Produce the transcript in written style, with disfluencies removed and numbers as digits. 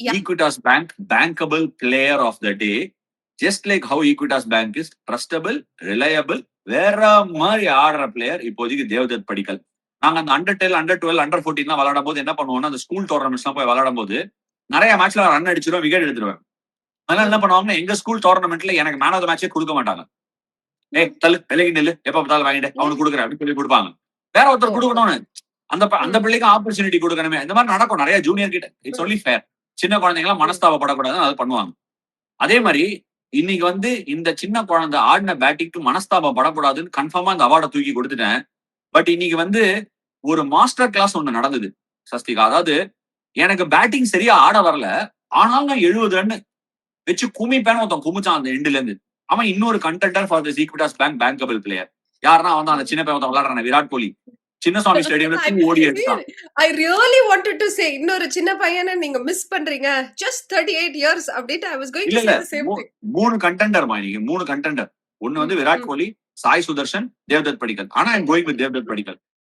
Yeah. Equitas Bank, bankable player of the day. Just like how Equitas Bank is trustable, reliable, வேற மாதிரி ஆடுற player இப்போதைக்கு தேவ்தத் படிக்கல். நாங்க அந்த அண்டர் 10, அண்டர் 12, அண்டர் 14 விளையாடும் போது என்ன பண்ணுவோம்னா, அந்த ஸ்கூல் டோர்னமெண்ட்ஸ் போய் விளையாடும் போது நிறைய மேட்ச்ல ரன் அடிச்சிருவேன், விக்கெட் எடுத்துருவேன். அதனால என்ன பண்ணுவாங்கன்னா, எங்க ஸ்கூல் டோர்னமெண்ட்ல எனக்கு மேன் ஆஃப் த மேட்சே கொடுக்க மாட்டாங்க. ஏய் தள்ளு, விலகி நில்லு, எப்ப பார்த்தாலும் வாங்கிட்டு அவனுக்கு கொடுக்குறேன் அப்படின்னு சொல்லி கொடுப்பாங்க. வேற ஒருத்தர் கொடுக்கணும்னு அந்த பிள்ளைக்கு ஆப்பர்ச்சுனிட்டி கொடுக்கணுமே. இந்த மாதிரி நடக்கும் நிறைய ஜூனியர் கிட்ட. It's only fair. சின்ன குழந்தைங்க மனஸ்தாபப்படக்கூடாதுன்னு அதை பண்ணுவாங்க. அதே மாதிரி இன்னைக்கு இந்த சின்ன குழந்தை ஆடின பேட்டிங்க்கு மனஸ்தாபம் படக்கூடாதுன்னு கன்ஃபார்மா அந்த அவார்டை தூக்கி கொடுத்துட்டேன். பட் இன்னைக்கு ஒரு மாஸ்டர் கிளாஸ் ஒண்ணு நடந்தது சஸ்திகா. அதாவது எனக்கு பேட்டிங் சரியா ஆட வரல, ஆனாலும் நான் 70 ரன் வச்சு குமிப்பேன்னு ஒருத்தன் குமிச்சான் அந்த எண்ட்ல இருந்து. அவன் இன்னொரு contender for this Equitas bank bankable player. யாருன்னா அந்த சின்ன பையன் விளையாடுறான விராட் கோலி. சின்னசாமி ஸ்டேடியம்ல ஓடி எடுத்தான். I really wanted to say இன்னொரு சின்ன பையனை நீங்க மிஸ் பண்றீங்க. Just 38 years அப்படிட்டு I was going to say the same thing. மூணு கண்டெண்டர் இன்னைக்கு, மூணு கண்டெண்டர். ஒன்னு விராட் கோலி, சாய் சுதர்ஷன், தேவ்தத் படிக்கல். ஆனா I'm going with Devdutt Padikkal.